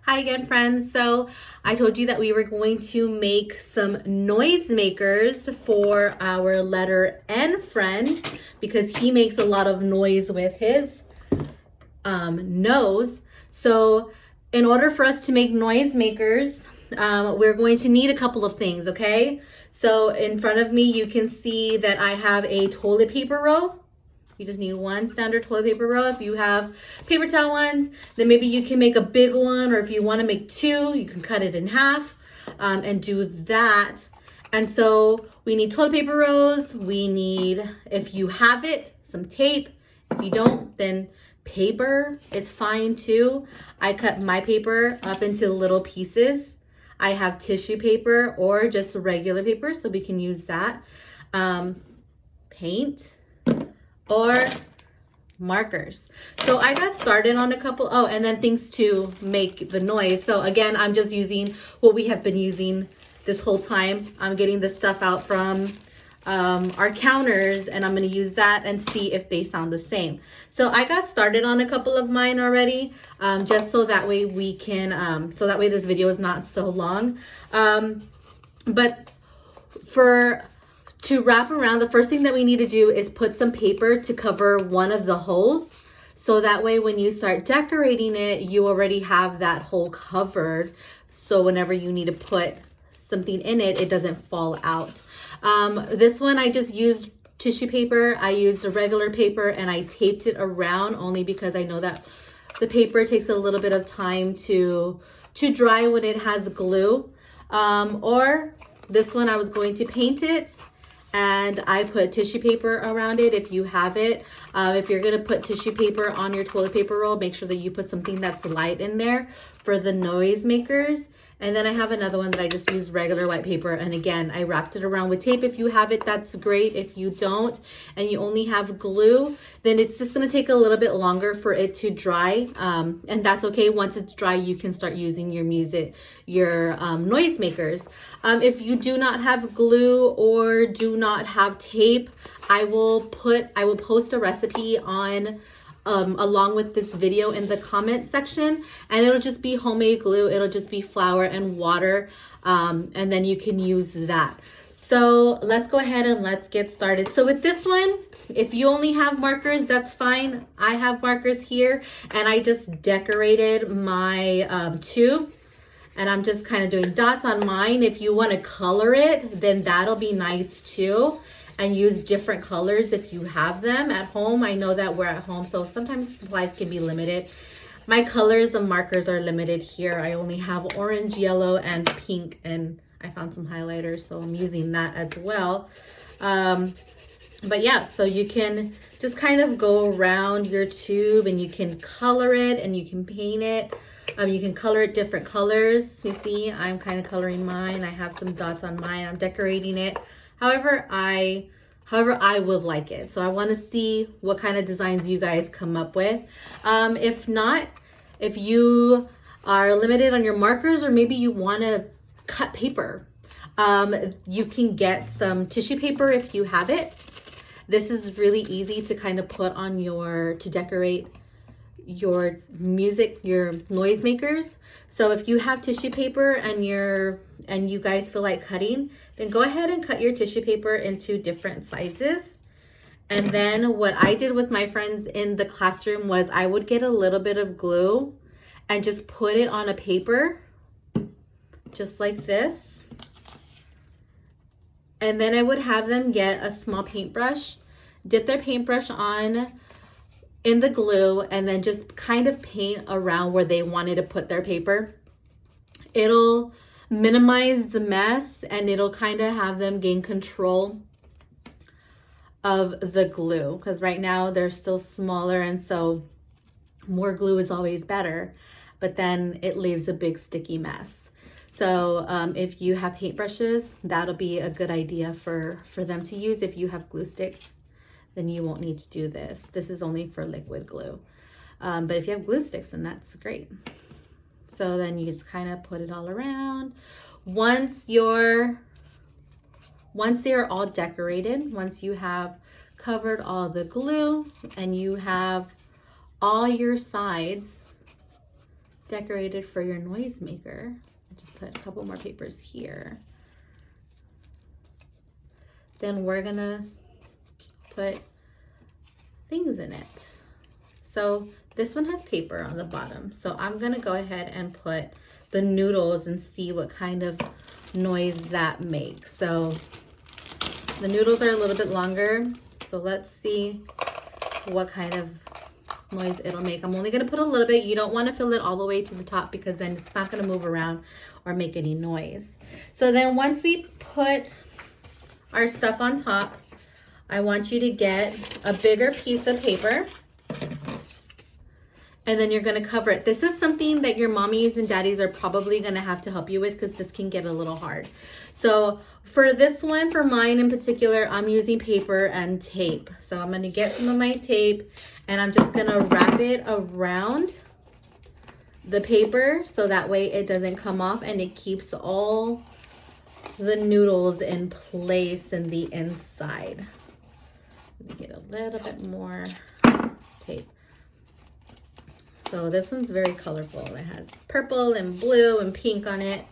Hi again, friends. So I told you that we were going to make some noise makers for our letter N friend because he makes a lot of noise with his nose. So in order for us to make noise makers, we're going to need a couple of things, okay? So in front of me, you can see that I have a toilet paper roll. You just need one standard toilet paper roll. If you have paper towel ones, then maybe you can make a big one, or if you want to make two, you can cut it in half and do that. And so we need toilet paper rolls. We need, if you have it, some tape. If you don't, then paper is fine too. I cut my paper up into little pieces. I have tissue paper or just regular paper, so we can use that. Paint or markers. So I got started on a couple. Oh, and then things to make the noise. So again, I'm just using what we have been using this whole time. I'm getting this stuff out from our counters, and I'm going to use that and see if they sound the same. So I got started on a couple of mine already, just so that way we can, so that way this video is not so long. But to wrap around, the first thing that we need to do is put some paper to cover one of the holes. So that way when you start decorating it, you already have that hole covered. So whenever you need to put something in it, it doesn't fall out. This one, I just used tissue paper. I used a regular paper and I taped it around only because I know that the paper takes a little bit of time to dry when it has glue. Or this one, I was going to paint it and I put tissue paper around it if you have it. If you're gonna put tissue paper on your toilet paper roll, make sure that you put something that's light in there for the noise makers. And then I have another one that I just use regular white paper. And again, I wrapped it around with tape. If you have it, that's great. If you don't, and you only have glue, then it's just gonna take a little bit longer for it to dry. And that's okay. Once it's dry, you can start using your noise makers. If you do not have glue or do not have tape, I will post a recipe on along with this video in the comment section, and it'll just be homemade glue. It'll just be flour and water, and then you can use that. So let's go ahead and let's get started. So with this one, if you only have markers, that's fine. I have markers here, and I just decorated my tube, and I'm just kind of doing dots on mine. If you want to color it, then that'll be nice too. And use different colors if you have them at home. I know that we're at home, so sometimes supplies can be limited. My colors of markers are limited here. I only have orange, yellow, and pink, and I found some highlighters, so I'm using that as well. But yeah, so you can just kind of go around your tube and you can color it and you can paint it. You can color it different colors. You see, I'm kind of coloring mine. I have some dots on mine. I'm decorating it however I would like it. So I want to see what kind of designs you guys come up with. If not, if you are limited on your markers, or maybe you want to cut paper, you can get some tissue paper if you have it. This is really easy to kind of put on to decorate your noise makers. So if you have tissue paper and you guys feel like cutting, then go ahead and cut your tissue paper into different sizes. And then what I did with my friends in the classroom was I would get a little bit of glue and just put it on a paper, just like this. And then I would have them get a small paintbrush, dip their paintbrush in the glue, and then just kind of paint around where they wanted to put their paper. It'll minimize the mess and it'll kind of have them gain control of the glue, because right now they're still smaller, and so more glue is always better, but then it leaves a big sticky mess. So if you have paintbrushes, that'll be a good idea for them to use. If you have glue sticks, then you won't need to do this. This is only for liquid glue. But if you have glue sticks, then that's great. So then you just kind of put it all around. Once they're all decorated, once you have covered all the glue and you have all your sides decorated for your noisemaker. Just put a couple more papers here. Then we're gonna put things in it. So this one has paper on the bottom. So I'm gonna go ahead and put the noodles and see what kind of noise that makes. So the noodles are a little bit longer. So let's see what kind of noise it'll make. I'm only gonna put a little bit. You don't wanna fill it all the way to the top because then it's not gonna move around or make any noise. So then once we put our stuff on top, I want you to get a bigger piece of paper and then you're gonna cover it. This is something that your mommies and daddies are probably gonna have to help you with because this can get a little hard. So for this one, for mine in particular, I'm using paper and tape. So I'm gonna get some of my tape and I'm just gonna wrap it around the paper so that way it doesn't come off and it keeps all the noodles in place in the inside. Let me get a little bit more tape. So this one's very colorful. It has purple and blue and pink on it.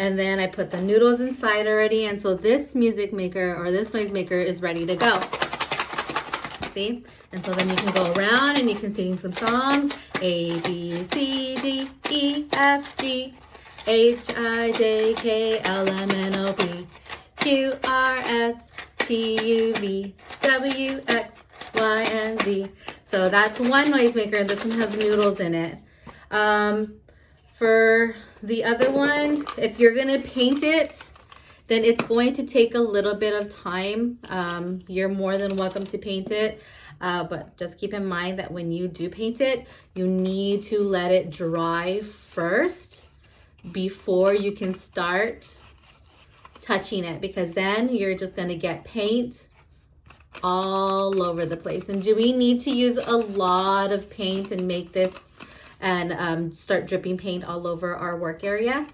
And then I put the noodles inside already. And so this music maker or this noise maker is ready to go. See? And so then you can go around and you can sing some songs. A, B, C, D, E, F, G, H, I, J, K, L, M, N, O, P, Q, R, S, T, U, V, W, X, Y, and Z. So that's one noisemaker. This one has noodles in it. For the other one, if you're gonna paint it, then it's going to take a little bit of time. You're more than welcome to paint it. But just keep in mind that when you do paint it, you need to let it dry first before you can start touching it, because then you're just gonna get paint all over the place. And do we need to use a lot of paint and make this and start dripping paint all over our work area?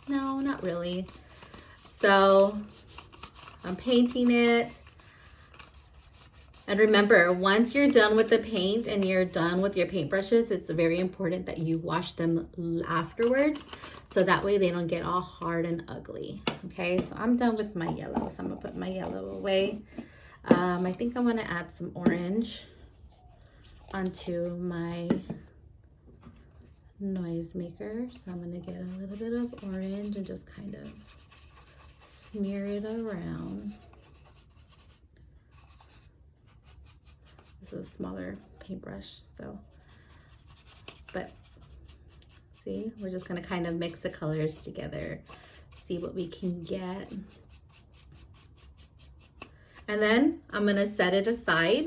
No, not really. So I'm painting it. And remember, once you're done with the paint and you're done with your paintbrushes, it's very important that you wash them afterwards so that way they don't get all hard and ugly. Okay, so I'm done with my yellow, so I'm gonna put my yellow away. I think I'm gonna add some orange onto my noisemaker. So I'm gonna get a little bit of orange and just kind of smear it around. This is a smaller paintbrush, so, but see, we're just gonna kind of mix the colors together, see what we can get. And then I'm gonna set it aside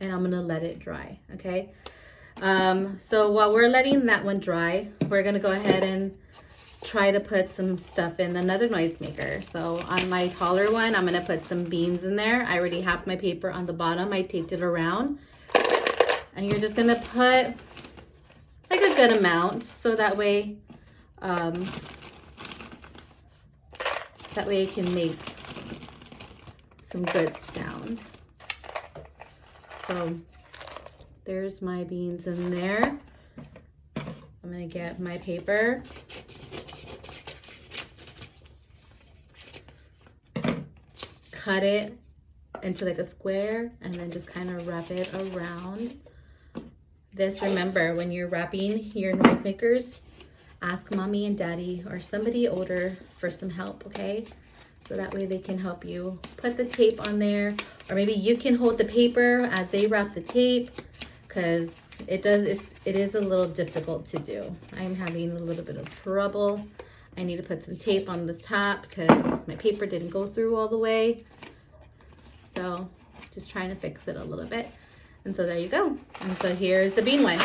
and I'm gonna let it dry, okay? So while we're letting that one dry, we're gonna go ahead and try to put some stuff in another noisemaker. So on my taller one, I'm gonna put some beans in there. I already have my paper on the bottom. I taped it around. And you're just gonna put like a good amount so that way it can make some good sound. So there's my beans in there. I'm gonna get my paper. Cut it into like a square and then just kind of wrap it around. This, remember, when you're wrapping your noisemakers, ask mommy and daddy or somebody older for some help, okay? So that way they can help you put the tape on there, or maybe you can hold the paper as they wrap the tape, because it is a little difficult to do. I'm having a little bit of trouble. I need to put some tape on the top because my paper didn't go through all the way. So just trying to fix it a little bit. And so there you go. And so here's the bean one.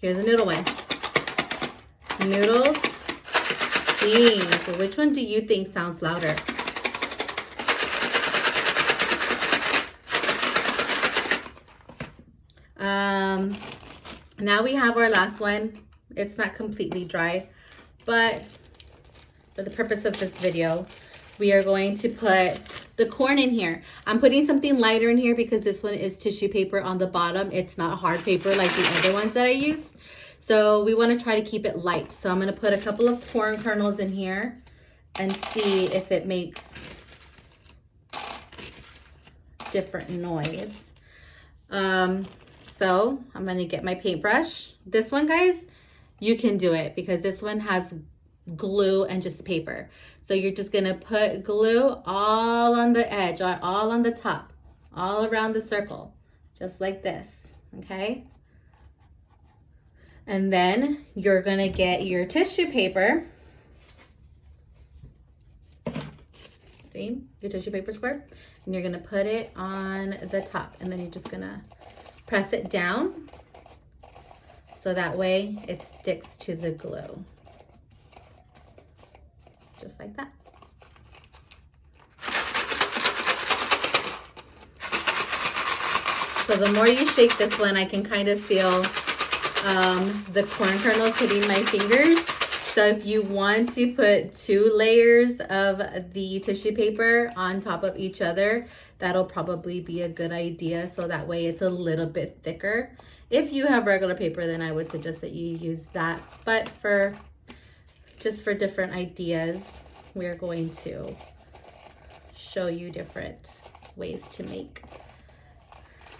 Here's the noodle one. Noodles, beans. So which one do you think sounds louder? Now we have our last one. It's not completely dry, but for the purpose of this video, we are going to put the corn in here. I'm putting something lighter in here because this one is tissue paper on the bottom. It's not hard paper like the other ones that I used. So we want to try to keep it light. So I'm going to put a couple of corn kernels in here and see if it makes different noise. So I'm going to get my paintbrush. This one, guys, you can do it because this one has glue and just paper. So you're just gonna put glue all on the edge or all on the top, all around the circle, just like this, okay? And then you're gonna get your tissue paper. See, your tissue paper square, and you're gonna put it on the top, and then you're just gonna press it down so that way it sticks to the glue. Just like that. So the more you shake this one, I can kind of feel the corn kernels hitting my fingers. So if you want to put 2 layers of the tissue paper on top of each other, that'll probably be a good idea. So that way it's a little bit thicker. If you have regular paper, then I would suggest that you use that. But just for different ideas, we're going to show you different ways to make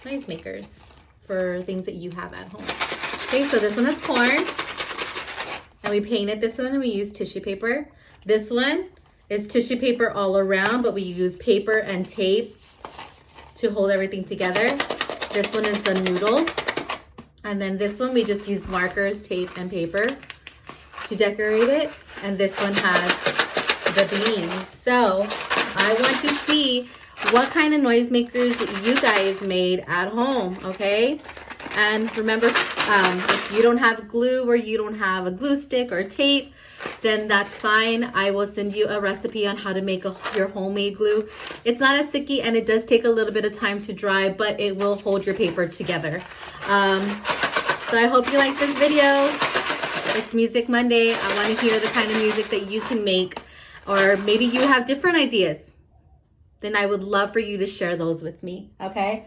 noisemakers for things that you have at home. Okay, so this one is corn, and we painted this one and we use tissue paper. This one is tissue paper all around, but we use paper and tape to hold everything together. This one is the noodles. And then this one, we just use markers, tape, and paper to decorate it. And this one has the beans. So I want to see what kind of noisemakers you guys made at home, okay? And remember, if you don't have glue or you don't have a glue stick or tape, then that's fine. I will send you a recipe on how to make your homemade glue. It's not as sticky and it does take a little bit of time to dry, but it will hold your paper together. So I hope you like this video. It's Music Monday. I want to hear the kind of music that you can make, or maybe you have different ideas. Then I would love for you to share those with me, okay?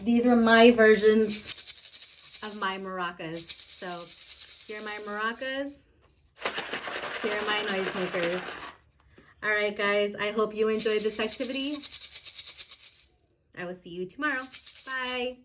These were my versions of my maracas. So here are my maracas. Here are my noisemakers. All right, guys, I hope you enjoyed this activity. I will see you tomorrow. Bye.